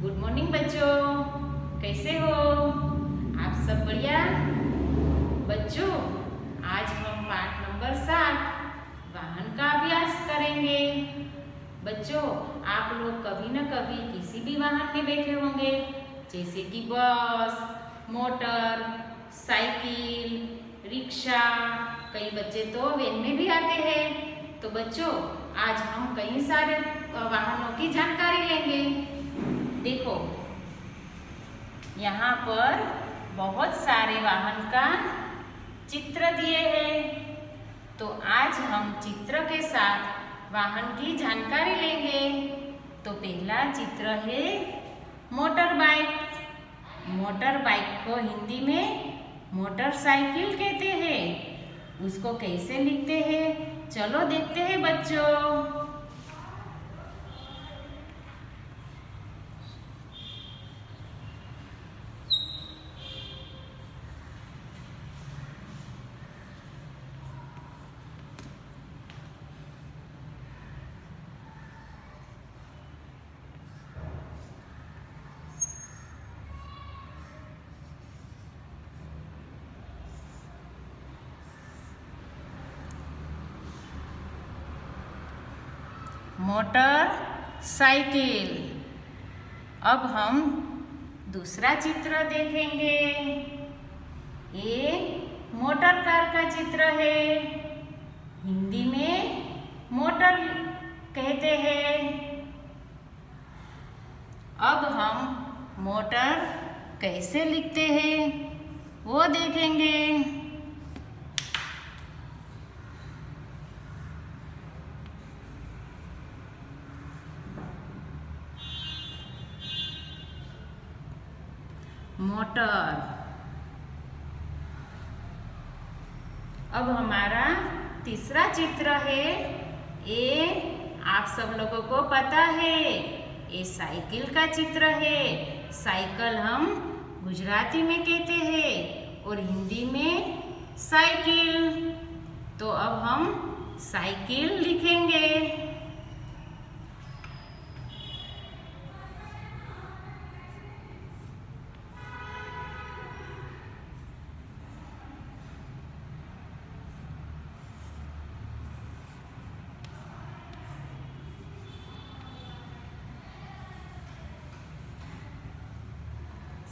Good morning बच्चों, कैसे हो आप सब? बढ़िया बच्चों, आज हम पाठ नंबर 7 वाहन का अभ्यास करेंगे। बच्चों, आप लोग कभी न कभी किसी भी वाहन में बैठे होंगे, जैसे कि बस, मोटर, साइकिल, रिक्शा। कई बच्चे तो वैन में भी आते हैं। तो बच्चों, आज हम कई सारे वाहनों की जानकारी लेंगे। देखो, यहाँ पर बहुत सारे वाहन का चित्र दिए हैं। तो आज हम चित्र के साथ वाहन की जानकारी लेंगे। तो पहला चित्र है मोटर बाइक। मोटर बाइक को हिंदी में मोटरसाइकिल कहते हैं। उसको कैसे लिखते हैं, चलो देखते हैं बच्चों। Motor cycle. अब हम दूसरा चित्र देखेंगे। ये मोटर कार का चित्र है। हिंदी में मोटर कहते हैं। अब हम मोटर कैसे लिखते हैं वो देखेंगे। मोटर। अब हमारा तीसरा चित्र है। ये आप सब लोगों को पता है, ये साइकिल का चित्र है। साइकिल हम गुजराती में कहते हैं और हिंदी में साइकिल। तो अब हम साइकिल लिखेंगे।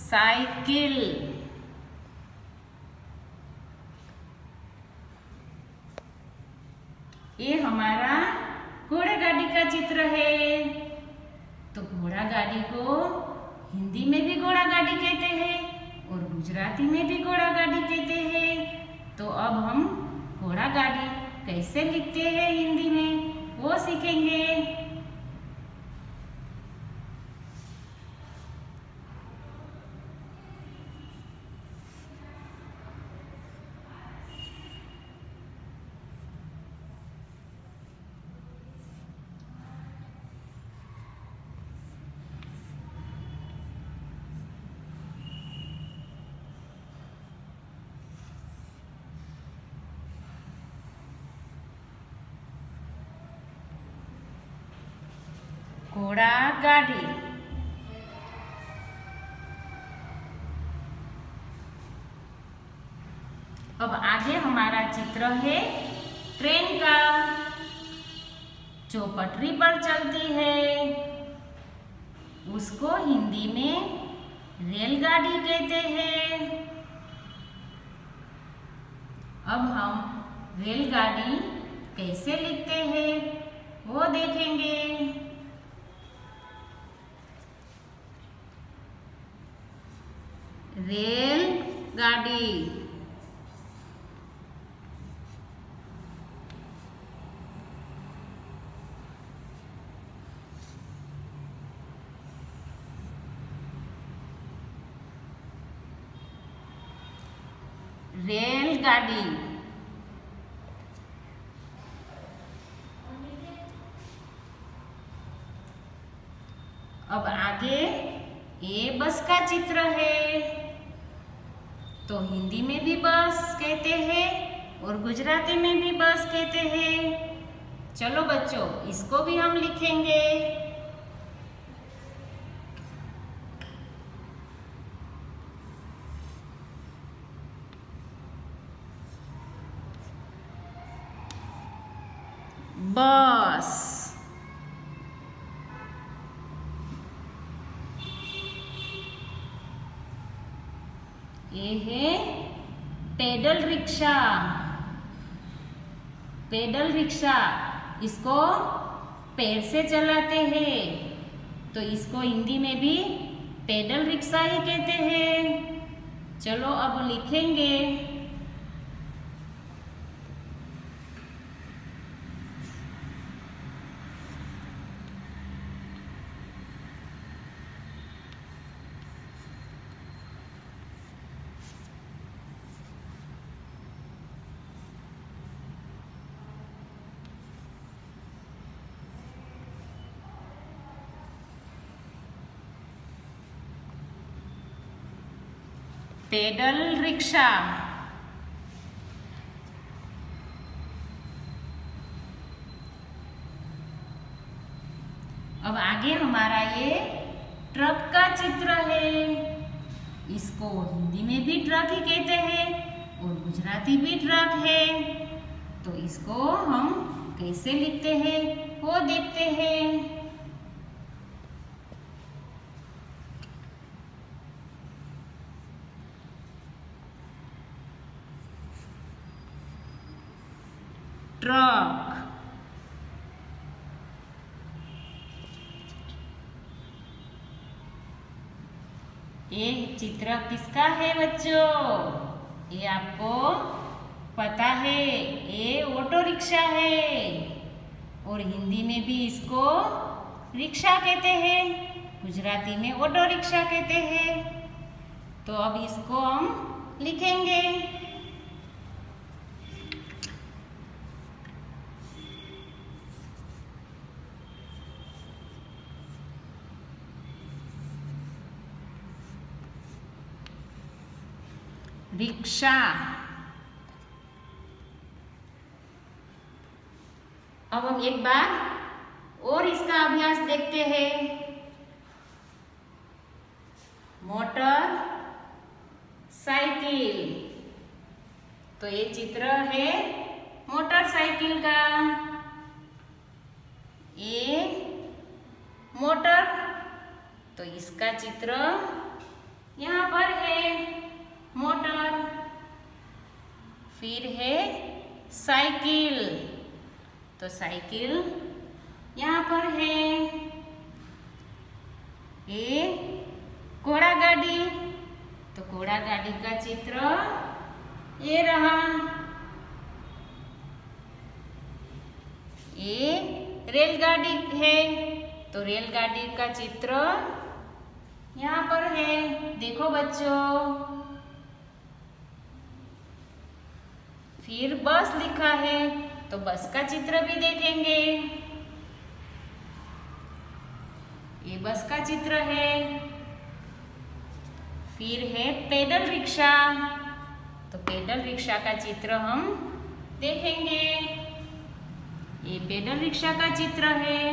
साइकिल। ये हमारा घोड़ा गाड़ी का चित्र है। तो घोड़ा गाड़ी को हिंदी में भी घोड़ा गाड़ी कहते हैं और गुजराती में भी घोड़ा गाड़ी कहते हैं। तो अब हम घोड़ा गाड़ी कैसे लिखते हैं हिंदी में वो सीखेंगे। घोड़ा गाड़ी। अब आगे हमारा चित्र है ट्रेन का, जो पटरी पर चलती है। उसको हिंदी में रेलगाड़ी कहते हैं। अब हम रेलगाड़ी कैसे लिखते हैं वो देखेंगे। रेल गाड़ी। रेलगाड़ी। अब आगे ये बस का चित्र है। तो हिंदी में भी बस कहते हैं और गुजराती में भी बस कहते हैं। चलो बच्चों, इसको भी हम लिखेंगे। ये है पेडल रिक्शा। पेडल रिक्शा इसको पैर से चलाते हैं, तो इसको हिंदी में भी पेडल रिक्शा ही कहते हैं। चलो अब लिखेंगे। Pedal rickshaw. अब आगे हमारा ये ट्रक का चित्र है। इसको हिंदी में भी ट्रक ही कहते हैं और गुजराती भी ट्रक है। तो इसको हम कैसे लिखते हैं वो देखते हैं। ट्रक। ये चित्र किसका है बच्चों? ये आपको पता है, ये ऑटो रिक्शा है और हिंदी में भी इसको रिक्शा कहते हैं, गुजराती में ऑटो रिक्शा कहते हैं। तो अब इसको हम लिखेंगे। रिक्शा। अब हम एक बार और इसका अभ्यास देखते हैं। Motor cycle. तो ये चित्र है मोटरसाइकिल का। ये मोटर, तो इसका चित्र यहाँ पर है मोटर। फिर है साइकिल, तो साइकिल यहाँ पर है। ये घोड़ा गाड़ी, तो घोड़ा गाड़ी का चित्र ये रहा। ये रेलगाड़ी है, तो रेलगाड़ी का चित्र यहाँ पर है। देखो बच्चों। फिर बस लिखा है, तो बस का चित्र भी देखेंगे। ये बस का चित्र है। फिर है पेडल रिक्शा, तो पेडल रिक्शा का चित्र हम देखेंगे। ये पेडल रिक्शा का चित्र है।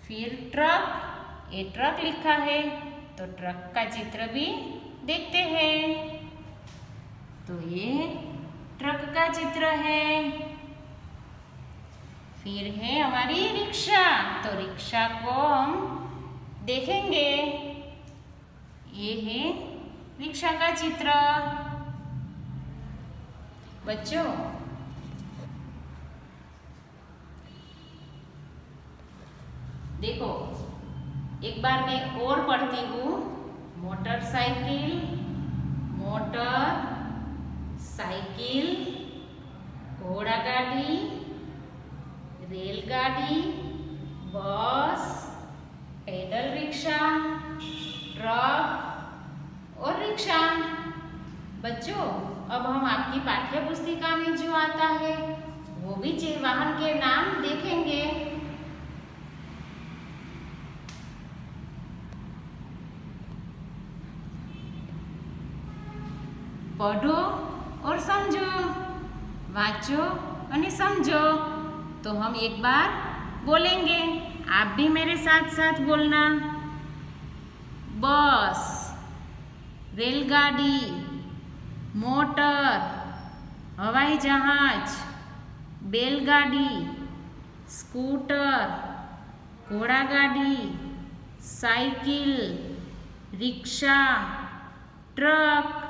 फिर ट्रक, ये ट्रक लिखा है, तो ट्रक का चित्र भी देखते हैं। तो ये ट्रक का चित्र है। फिर है हमारी रिक्शा, तो रिक्शा को हम देखेंगे। ये है रिक्शा का चित्र। बच्चों, देखो एक बार मैं और पढ़ती हूँ। मोटरसाइकिल, मोटर साइकिल, घोड़ा गाड़ी, रेलगाड़ी, बस, पैदल रिक्शा, ट्रक और रिक्शा। बच्चों, अब हम आपकी पाठ्य पुस्तिका में जो आता है वो भी वाहन के नाम देखेंगे। पढ़ो और समझो, वांचो और समझो। तो हम एक बार बोलेंगे, आप भी मेरे साथ साथ बोलना। बस, रेलगाड़ी, मोटर, हवाई जहाज, बैलगाड़ी, स्कूटर, घोड़ा गाड़ी, साइकिल, रिक्शा, ट्रक।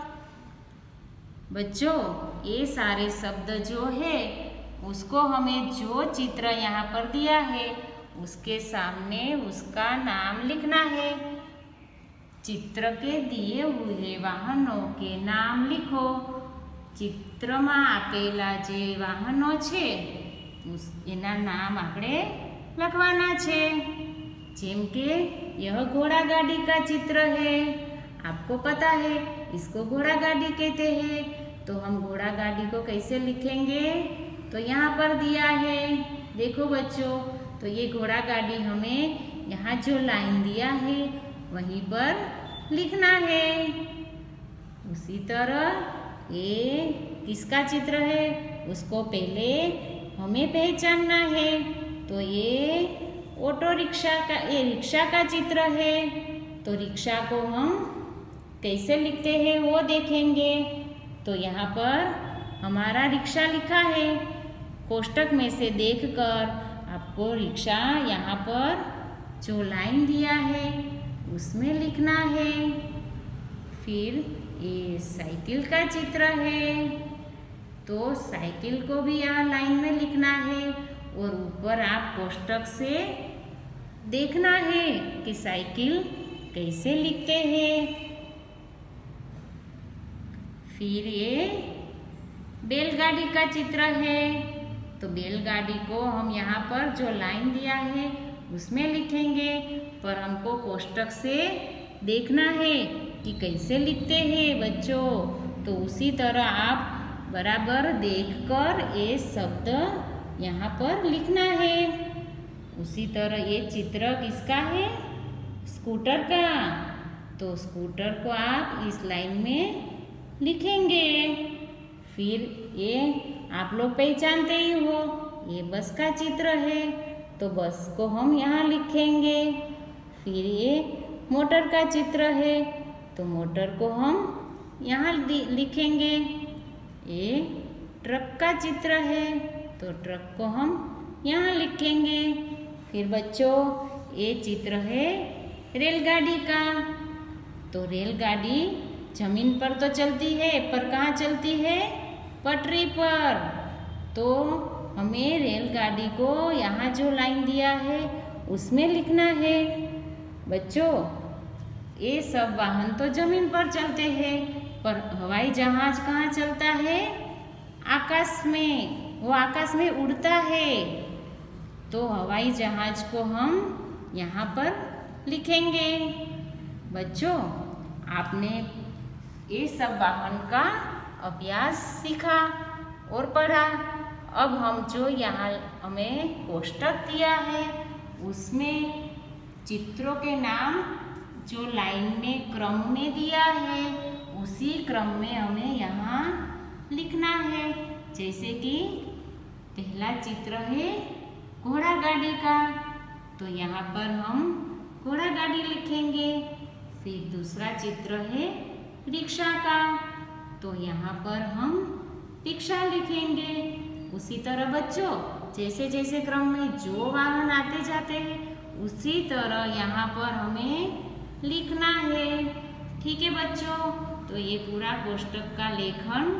बच्चों ये सारे शब्द जो है उसको हमें जो चित्र यहाँ पर दिया है उसके सामने उसका नाम लिखना है। चित्र के दिए हुए वाहनों के नाम लिखो। ચિત્રમાં આપેલા જે વાહનો છે એના નામ આપણે લખવાના છે। જેમ કે यह घोड़ा गाड़ी का चित्र है। आपको पता है इसको घोड़ा गाड़ी कहते हैं। तो हम घोड़ा गाड़ी को कैसे लिखेंगे? तो यहाँ पर दिया है, देखो बच्चों। तो ये घोड़ा गाड़ी हमें यहाँ जो लाइन दिया है वहीं पर लिखना है। उसी तरह ये किसका चित्र है उसको पहले हमें पहचानना है। तो ये ऑटो रिक्शा का, ये रिक्शा का चित्र है। तो रिक्शा को हम कैसे लिखते हैं वो देखेंगे। तो यहाँ पर हमारा रिक्शा लिखा है। कोष्टक में से देखकर आपको रिक्शा यहाँ पर जो लाइन दिया है उसमें लिखना है। फिर ये साइकिल का चित्र है। तो साइकिल को भी यहाँ लाइन में लिखना है और ऊपर आप कोष्टक से देखना है कि साइकिल कैसे लिखते हैं। फिर ये बैलगाड़ी का चित्र है। तो बैलगाड़ी को हम यहाँ पर जो लाइन दिया है उसमें लिखेंगे, पर हमको कोष्टक से देखना है कि कैसे लिखते हैं बच्चों। तो उसी तरह आप बराबर देखकर ये शब्द यहाँ पर लिखना है। उसी तरह ये चित्र किसका है? स्कूटर का। तो स्कूटर को आप इस लाइन में लिखेंगे। फिर ये आप लोग पहचानते ही हो, ये बस का चित्र है। तो बस को हम यहाँ लिखेंगे। फिर ये मोटर का चित्र है। तो मोटर को हम यहाँ लिखेंगे। ये ट्रक का चित्र है। तो ट्रक को हम यहाँ लिखेंगे। फिर बच्चों ये चित्र है रेलगाड़ी का। तो रेलगाड़ी जमीन पर तो चलती है, पर कहाँ चलती है? पटरी पर। तो हमें रेलगाड़ी को यहाँ जो लाइन दिया है उसमें लिखना है। बच्चों ये सब वाहन तो जमीन पर चलते हैं, पर हवाई जहाज कहाँ चलता है? आकाश में। वो आकाश में उड़ता है। तो हवाई जहाज को हम यहाँ पर लिखेंगे। बच्चों आपने ये सब वाहन का अभ्यास सीखा और पढ़ा। अब हम जो यहाँ हमें कोष्टक दिया है उसमें चित्रों के नाम जो लाइन में क्रम में दिया है उसी क्रम में हमें यहाँ लिखना है। जैसे कि पहला चित्र है घोड़ा गाड़ी का। तो यहाँ पर हम घोड़ा गाड़ी लिखेंगे। फिर दूसरा चित्र है रिक्शा का। तो यहाँ पर हम रिक्शा लिखेंगे। उसी तरह बच्चों जैसे जैसे क्रम में जो वाहन आते जाते हैं उसी तरह यहाँ पर हमें लिखना है। ठीक है बच्चों। तो ये पूरा कोष्टक का लेखन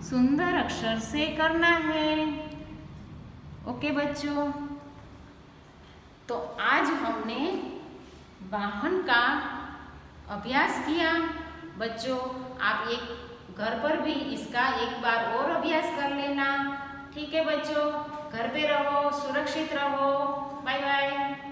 सुंदर अक्षर से करना है। ओके बच्चों। तो आज हमने वाहन का अभ्यास किया। बच्चों आप एक घर पर भी इसका एक बार और अभ्यास कर लेना। ठीक है बच्चों, घर पे रहो, सुरक्षित रहो। Bye bye.